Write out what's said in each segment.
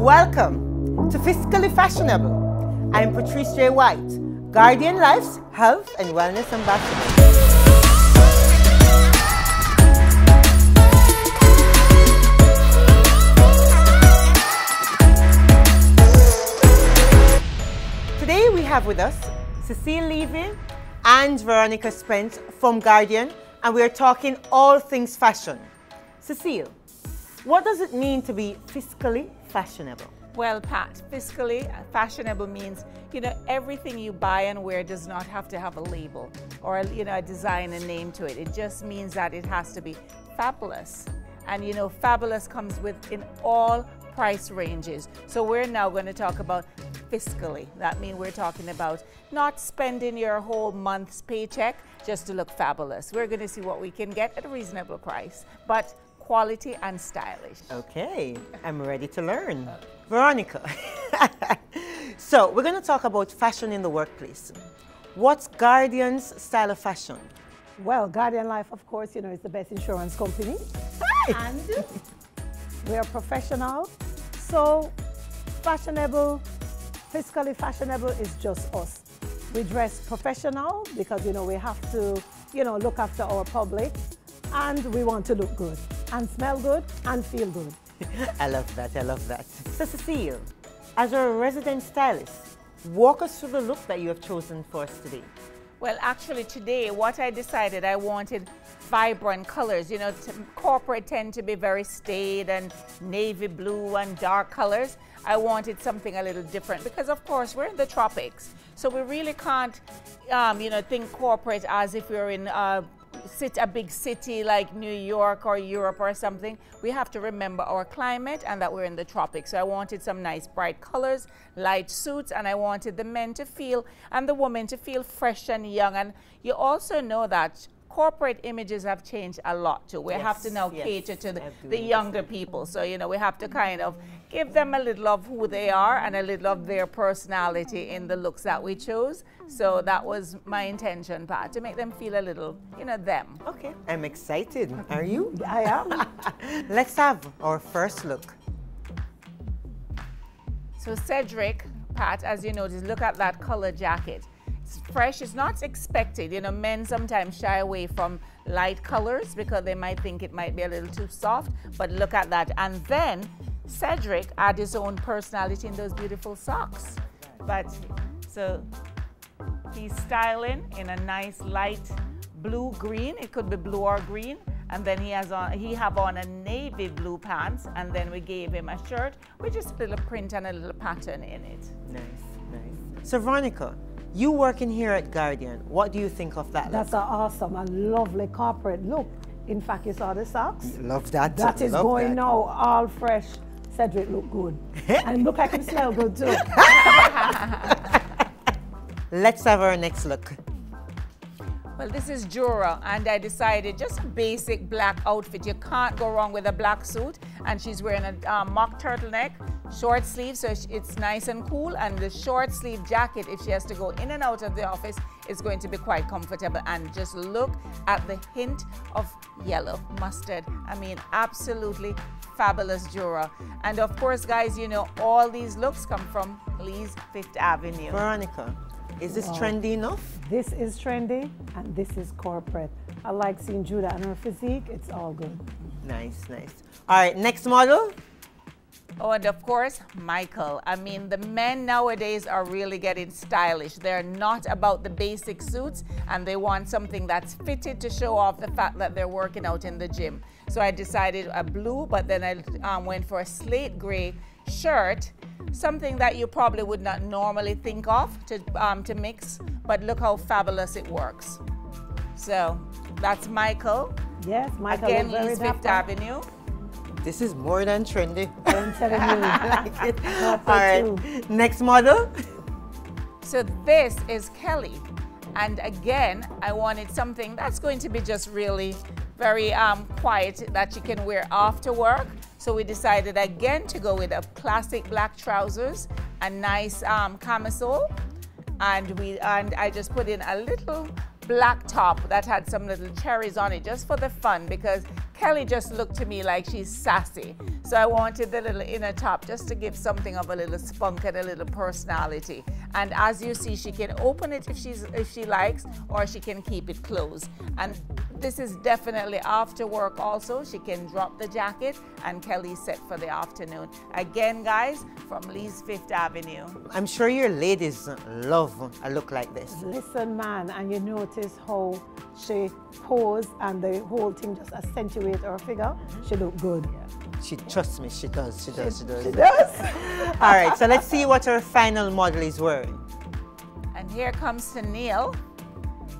Welcome to Fiscally Fashionable. I'm Patrice J. White, Guardian Life's Health and Wellness Ambassador. Today we have with us Cecile Levy and Veronica Spence from Guardian, and we are talking all things fashion. Cecile, what does it mean to be fiscally fashionable? Well, Pat, fiscally fashionable means, everything you buy and wear does not have to have a label or, a design and name to it. It just means that it has to be fabulous. And, fabulous comes in all price ranges. So we're now going to talk about fiscally. That means we're talking about not spending your whole month's paycheck just to look fabulous. We're going to see what we can get at a reasonable price, but quality and stylish. Okay, I'm ready to learn. Veronica, so we're going to talk about fashion in the workplace. What's Guardian's style of fashion? Well, Guardian Life, of course, is the best insurance company. And we are professional. So fashionable, fiscally fashionable is just us. We dress professional because, we have to, look after our public, and we want to look good and smell good and feel good. I love that, I love that. So Cecile, as a resident stylist, walk us through the look that you have chosen for us today. Well, actually today, what I decided, I wanted vibrant colors. Corporate tend to be very staid and navy blue and dark colors. I wanted something a little different because, of course, we're in the tropics. So we really can't, think corporate as if we're in a big city like New York or Europe or something. We have to remember our climate and that we're in the tropics. So I wanted some nice bright colors, light suits, and I wanted the men to feel and the women to feel fresh and young. And you also know that corporate images have changed a lot too. We have to now cater to the younger people. So, we have to kind of give them a little of who they are and a little of their personality in the looks that we chose. So that was my intention, Pat, to make them feel a little, them. Okay, I'm excited. Are you? I am. Let's have our first look. So Cedric, Pat, as you notice, look at that color jacket. It's fresh, it's not expected. Men sometimes shy away from light colors because they might think it might be a little too soft, but look at that. And then Cedric add his own personality in those beautiful socks. So he's styling in a nice light blue-green. It could be blue or green. And then he have on a navy blue pants. And then we gave him a shirt with just a little print and a little pattern in it. Nice, nice. So Veronica, you working here at Guardian, what do you think of that look? That's an awesome and lovely corporate look. In fact, you saw the socks? Love that. That is going now, all fresh. Cedric look good. And look like him smell good too. Let's have our next look. Well, this is Jura, and I decided just a basic black outfit. You can't go wrong with a black suit. And she's wearing a mock turtleneck, short sleeve, so it's nice and cool. And the short sleeve jacket, if she has to go in and out of the office, is going to be quite comfortable. And just look at the hint of yellow mustard. I mean, absolutely fabulous Jura. And of course, guys, all these looks come from Lee's Fifth Avenue. Veronica, is this trendy enough? This is trendy and this is corporate. I like seeing Judah and her physique. It's all good. Nice, nice. All right, next model. Oh, and of course, Michael. I mean, the men nowadays are really getting stylish. They're not about the basic suits, and they want something that's fitted to show off the fact that they're working out in the gym. So I decided a blue, but then I went for a slate gray shirt, something that you probably would not normally think of to mix, but look how fabulous it works. So that's Michael. Yes, Michael. Again, Lee's Fifth Avenue. This is more than trendy. I'm telling you. I like it. All right, next model. So this is Kelly. And again, I wanted something that's going to be just really very quiet that you can wear after work. So we decided again to go with a classic black trousers, a nice camisole, and I just put in a little black top that had some little cherries on it just for the fun, because Kelly just looked to me like she's sassy. So I wanted the little inner top just to give something of a little spunk and a little personality. And as you see, she can open it if she likes, or she can keep it closed. And this is definitely after work also. She can drop the jacket and Kelly's set for the afternoon. Again, guys, from Lee's Fifth Avenue. I'm sure your ladies love a look like this. Listen, man, and you notice how she posed and the whole thing just accentuate her figure. She look good. She trusts me, she does. She does. All right, so let's see what her final model is wearing. And here comes Sunil.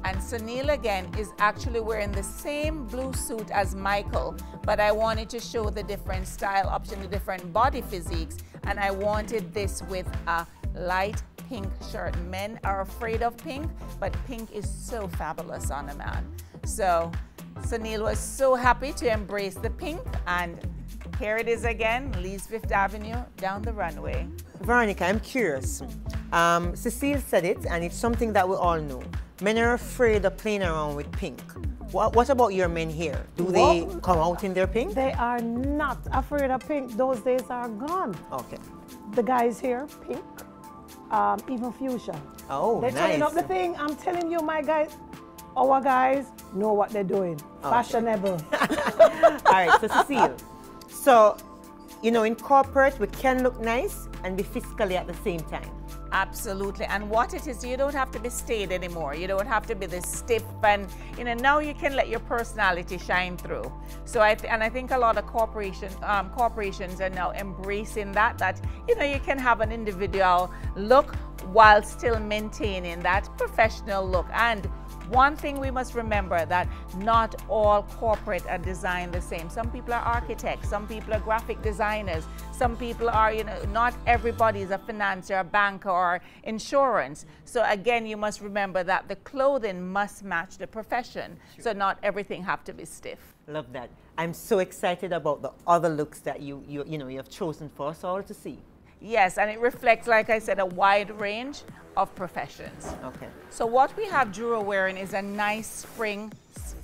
And Sunil again is actually wearing the same blue suit as Michael, but I wanted to show the different style option, the different body physiques, and I wanted this with a light pink shirt. Men are afraid of pink, but pink is so fabulous on a man. So Sunil was so happy to embrace the pink, and here it is again, Lee's Fifth Avenue down the runway. Veronica, I'm curious. Cecile said it, and it's something that we all know. Men are afraid of playing around with pink. What about your men here? Do they come out in their pink? They are not afraid of pink. Those days are gone. Okay. The guys here, pink, even fuchsia. Oh, they're turning up the thing. I'm telling you, my guys, our guys know what they're doing. Okay. Fashionable. All right, so Cecile, so, you know, in corporate, we can look nice and be fiscally at the same time. Absolutely. And what it is, you don't have to be staid anymore. You don't have to be this stiff, and you know, now you can let your personality shine through. So I think a lot of corporations are now embracing that you know, you can have an individual look while still maintaining that professional look. And one thing we must remember, that not all corporate are designed the same. Some people are architects, some people are graphic designers, some people are, you know, not everybody is a financier, a banker, or insurance. So again, you must remember that the clothing must match the profession. Sure. So not everything have to be stiff. Love that. I'm so excited about the other looks that you have chosen for us all to see. Yes, and it reflects, like I said, a wide range of professions. Okay. So what we have Drew wearing is a nice spring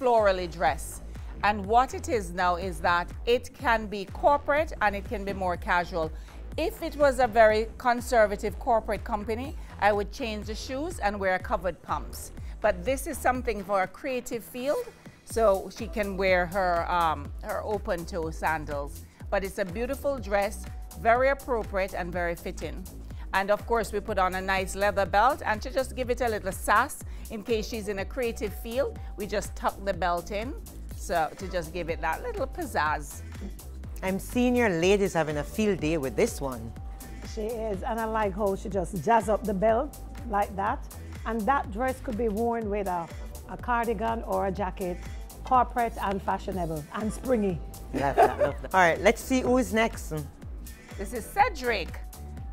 florally dress. And what it is now is that it can be corporate and it can be more casual. If it was a very conservative corporate company, I would change the shoes and wear covered pumps. But this is something for a creative field, so she can wear her, her open toe sandals. But it's a beautiful dress, very appropriate and very fitting. And of course, we put on a nice leather belt, and to just give it a little sass in case she's in a creative field, we just tuck the belt in, so to just give it that little pizzazz. I'm seeing your ladies having a field day with this one. She is, and I like how she just jazz up the belt like that. And that dress could be worn with a cardigan or a jacket, corporate and fashionable and springy. Love that, love that. All right, let's see who is next. This is Cedric,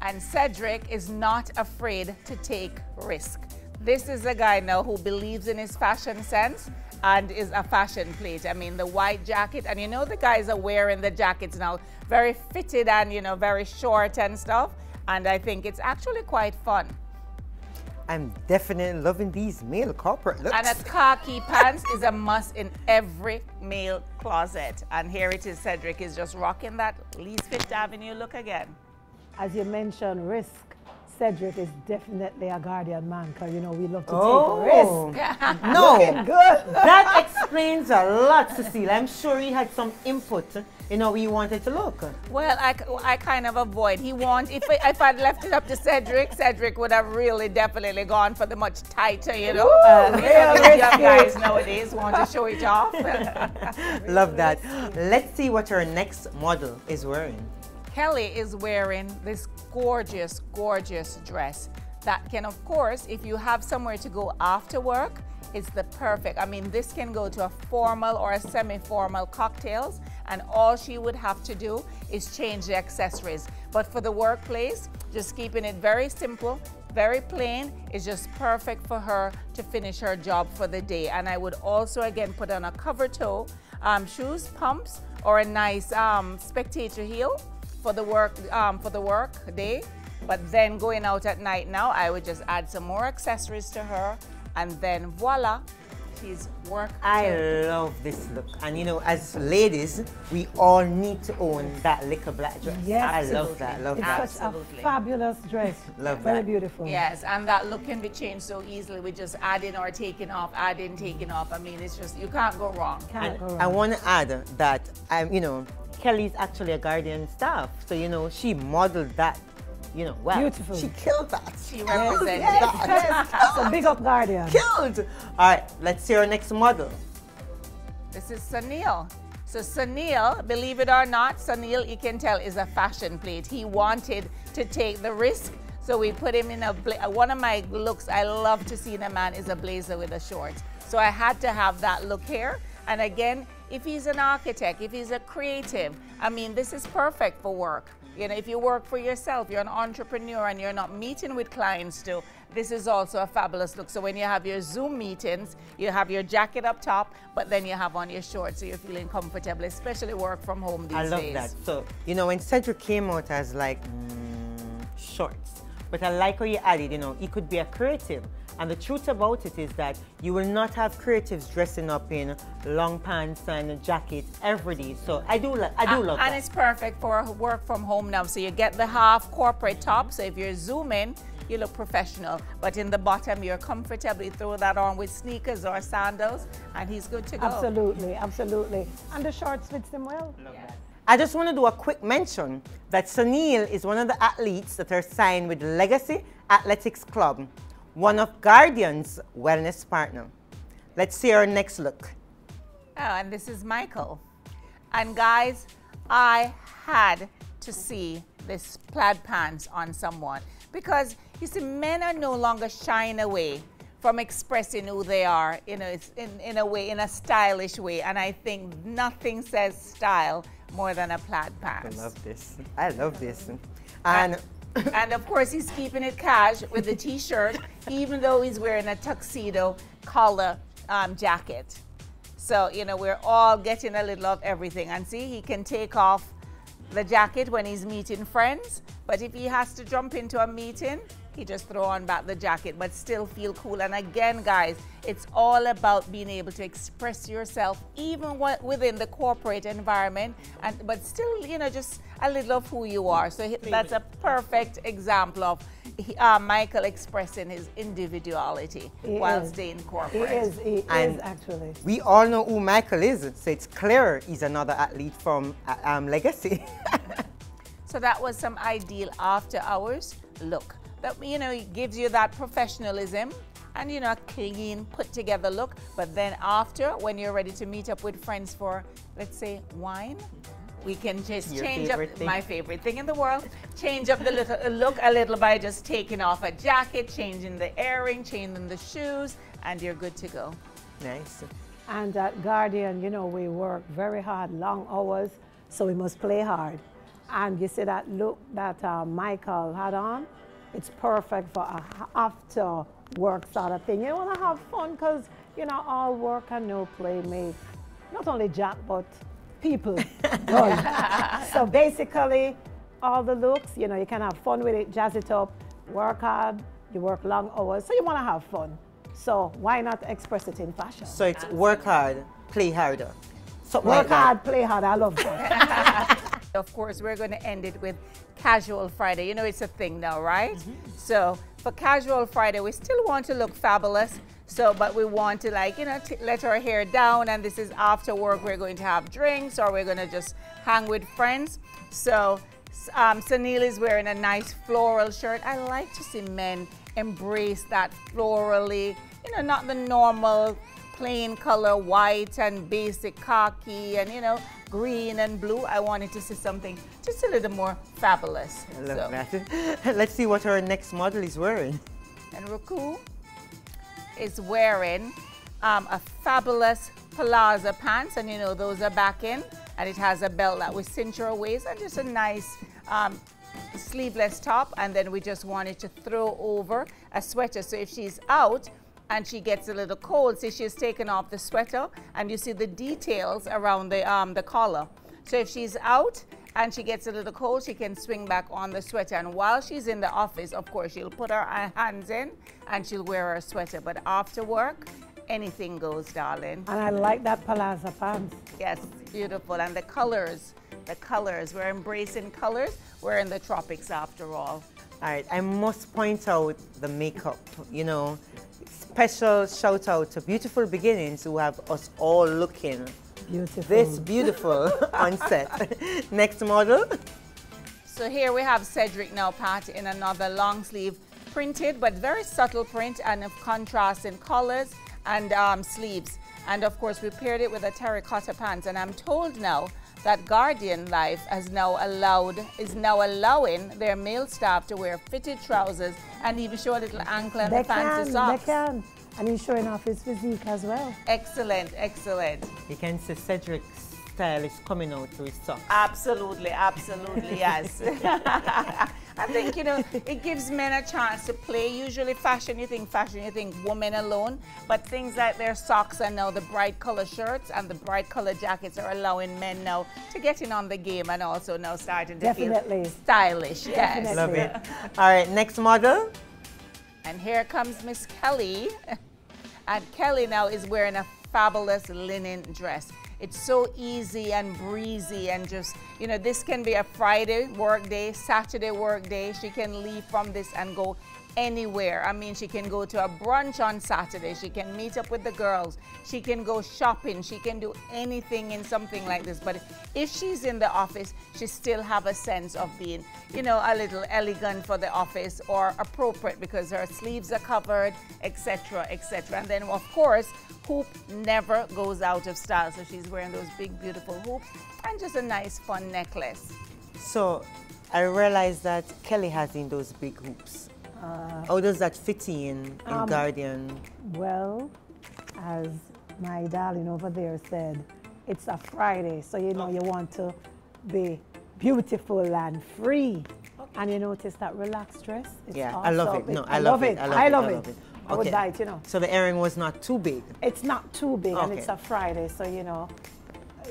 and Cedric is not afraid to take risk. This is a guy now who believes in his fashion sense and is a fashion plate. I mean, the white jacket, and you know the guys are wearing the jackets now, very fitted and, you know, very short and stuff, and I think it's actually quite fun. I'm definitely loving these male corporate looks. And a khaki pants is a must in every male closet. And here it is, Cedric is just rocking that Lee's Fifth Avenue look again. As you mentioned, risk. Cedric is definitely a guardian man, because, you know, we love to take risk. No, looking good. That explains a lot, Cecile. I'm sure he had some input in how he wanted to look. Well, I kind of avoid. If I'd left it up to Cedric, Cedric would have really definitely gone for the much tighter, you know. Young guys nowadays want to show it off. Love that. Let's see what our next model is wearing. Kelly is wearing this gorgeous, gorgeous dress that can, of course, if you have somewhere to go after work, it's the perfect. I mean, this can go to a formal or a semi-formal cocktails, and all she would have to do is change the accessories. But for the workplace, just keeping it very simple, very plain, is just perfect for her to finish her job for the day. And I would also, again, put on a cover toe, shoes, pumps, or a nice spectator heel for the work day. But then going out at night now, I would just add some more accessories to her, and then voila, his work. I love this look. And you know, as ladies, we all need to own that little black dress. Yes, I love that. Love it's that. such a fabulous dress. Love Very that. beautiful. Yes, and that look can be changed so easily with just adding or taking off, adding, taking off. I mean, it's just, you can't go wrong. Can't go wrong. I want to add that you know, Kelly's actually a Guardian staff, so you know she modeled that. You know, wow, beautiful. She killed that. She represented. Yes. So big up Guardian. Killed. All right, let's see our next model. This is Sunil. So Sunil, believe it or not, Sunil, you can tell, is a fashion plate. He wanted to take the risk, so we put him in one of my looks I love to see in a man is a blazer with a short. So I had to have that look here. And again, if he's an architect, if he's a creative, I mean, this is perfect for work. You know, if you work for yourself, you're an entrepreneur and you're not meeting with clients too, this is also a fabulous look. So when you have your Zoom meetings, you have your jacket up top, but then you have on your shorts, so you're feeling comfortable, especially work from home these days. I love that. So, you know, when Cedric came out as like shorts, but I like how you added, you know, he could be a creative. And the truth about it is that you will not have creatives dressing up in long pants and a jacket every day. So I do love that. And it's perfect for work from home now. So you get the half corporate top. So if you're zooming, you look professional. But in the bottom, you're comfortable. You throw that on with sneakers or sandals, and he's good to go. Absolutely, absolutely. And the shorts fits him well. Love that. I just want to do a quick mention that Sunil is one of the athletes that are signed with Legacy Athletics Club, one of Guardian's wellness partner. Let's see our next look. Oh, and this is Michael. And guys, I had to see this plaid pants on someone because you see, men are no longer shying away from expressing who they are, you know, it's in a way, in a stylish way. And I think nothing says style more than a plaid pants. I love this. I love this. And of course, he's keeping it cash with the t-shirt, even though he's wearing a tuxedo collar jacket. So, you know, we're all getting a little of everything. And see, he can take off the jacket when he's meeting friends, but if he has to jump into a meeting, he just throw on back the jacket, but still feel cool. And again, guys, it's all about being able to express yourself, even within the corporate environment, but still, you know, just a little of who you are. So that's a perfect example of Michael expressing his individuality while staying corporate. He is actually. We all know who Michael is, so it's clear he's another athlete from Legacy. So that was some ideal after hours look. That, you know, gives you that professionalism and, you know, a clean, put together look. But then after, when you're ready to meet up with friends for, let's say, wine, we can just change up, my favorite thing in the world, change up the look a little by just taking off a jacket, changing the earring, changing the shoes, and you're good to go. Nice. And at Guardian, you know, we work very hard, long hours, so we must play hard. And you see that look that Michael had on? It's perfect for a after work sort of thing. You want to have fun because, you know, all work and no play make not only Jack, but people. So basically, all the looks, you know, you can have fun with it, jazz it up, work hard, you work long hours, so you want to have fun. So why not express it in fashion? So it's work hard, play harder. Work hard, play hard, I love that. Of course, we're going to end it with Casual Friday. You know, it's a thing now, right? So for Casual Friday, we still want to look fabulous. So, but we want to, like, you know, let our hair down, and this is after work. We're going to have drinks, or we're going to just hang with friends. So Sunil is wearing a nice floral shirt. I like to see men embrace that florally, you know, not the normal plain color, white and basic khaki and, you know, green and blue. I wanted to see something just a little more fabulous. I love that. Let's see what our next model is wearing. And Ruku is wearing a fabulous palazzo pants, and you know, those are back in, and it has a belt that will cinch her waist and just a nice sleeveless top, and then we just wanted to throw over a sweater. So if she's out and she gets a little cold, see, she's taken off the sweater, and you see the details around the collar. So if she's out and she gets a little cold, she can swing back on the sweater. And while she's in the office, of course, she'll put her hands in and she'll wear her sweater. But after work, anything goes, darling. And I like that palazzo pants. Yes, beautiful. And the colors, we're embracing colors. We're in the tropics after all. All right, I must point out the makeup, you know. Special shout out to Beautiful Beginnings who have us all looking this beautiful on set. Next model. So here we have Cedric now, Pat, in another long sleeve printed, but very subtle print and of contrast in colors and sleeves. And of course, we paired it with a terracotta pants. And I'm told now that Guardian Life is now allowing their male staff to wear fitted trousers and even show a little ankle and the fancy socks. They can. And he's showing off his physique as well. Excellent, excellent. You can see Cedric's style is coming out through his socks. Absolutely, absolutely, yes. I think, you know, it gives men a chance to play. Usually fashion, you think women alone. But things like their socks and now the bright color shirts and the bright color jackets are allowing men now to get in on the game and also now starting to feel stylish. Yes. Love it. All right, next model. And here comes Miss Kelly. And Kelly now is wearing a fabulous linen dress. It's so easy and breezy and just, you know, this can be a Friday work day, Saturday work day. She can leave from this and go anywhere. I mean, she can go to a brunch on Saturday. She can meet up with the girls. She can go shopping. She can do anything in something like this. But if she's in the office, she still have a sense of being, you know, a little elegant for the office or appropriate because her sleeves are covered, etc., etc. And then, of course, hoop never goes out of style. So she's wearing those big, beautiful hoops and just a nice, fun necklace. So I realized that Kelly has in those big hoops. How does that fit in Guardian? Well, as my darling over there said, it's a Friday, so you know you want to be beautiful and free. Okay. And you notice that relaxed dress? Yeah, awesome. I love it. No, I love it. I love it. I would buy it, you know. So the earring was not too big? It's not too big, and it's a Friday, so you know,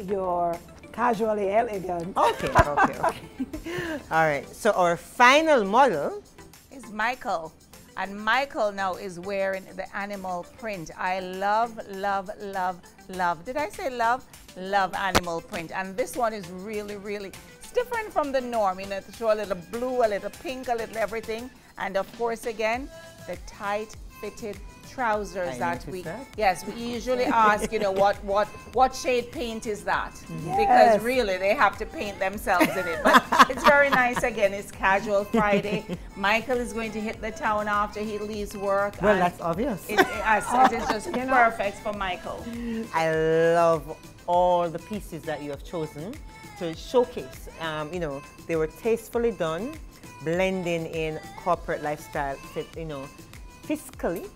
you're casually elegant. Okay, okay, okay. All right, so our final model is Michael. And Michael now is wearing the animal print. I love, love, love, love. Did I say love? Love animal print. And this one is really, really, it's different from the norm. You know, to show a little blue, a little pink, a little everything. And of course, again, the tight fitted trousers that we usually ask, you know, what shade paint is that? Yes. Because really they have to paint themselves in it. But it's very nice. Again, it's casual Friday. Michael is going to hit the town after he leaves work. Well, that's obvious. It is just perfect for Michael. I love all the pieces that you have chosen to showcase. You know, they were tastefully done, blending in corporate lifestyle, you know, fiscally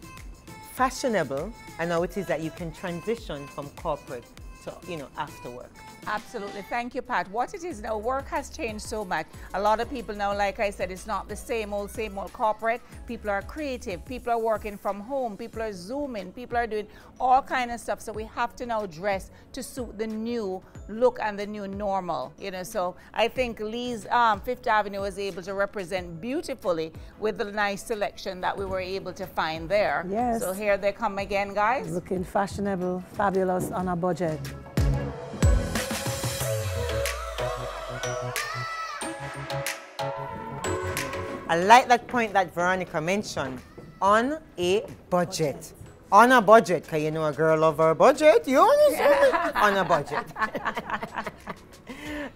fashionable, and now it is that you can transition from corporate to, you know, after work. Absolutely. Thank you, Pat. What it is now, work has changed so much. A lot of people now, like I said, it's not the same old corporate. People are creative. People are working from home. People are Zooming. People are doing all kind of stuff. So we have to now dress to suit the new look and the new normal, you know. So I think Lee's Fifth Avenue was able to represent beautifully with the nice selection that we were able to find there. Yes. So here they come again, guys. Looking fashionable, fabulous on a budget. I like that point that Veronica mentioned, on a budget. On a budget, because you know a girl love her budget, you understand? On a budget.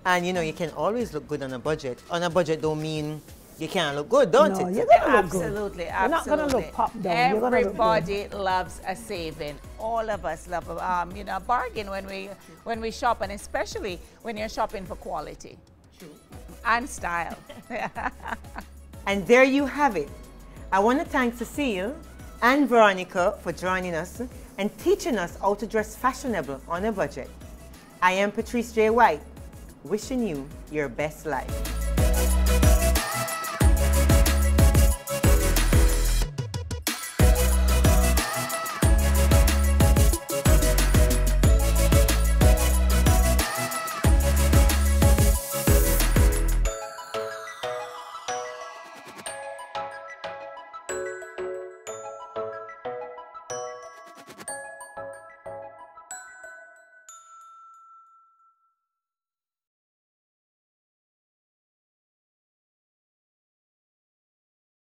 And you know, you can always look good on a budget. On a budget don't mean you can't look good, don't it? You're gonna look absolutely, good. Absolutely. You're not going to look pop down. Everybody loves a saving. All of us love you know, a bargain when we shop, and especially when you're shopping for quality. True. And style. And there you have it. I want to thank Cecile and Veronica for joining us and teaching us how to dress fashionable on a budget. I am Patrice J. White, wishing you your best life.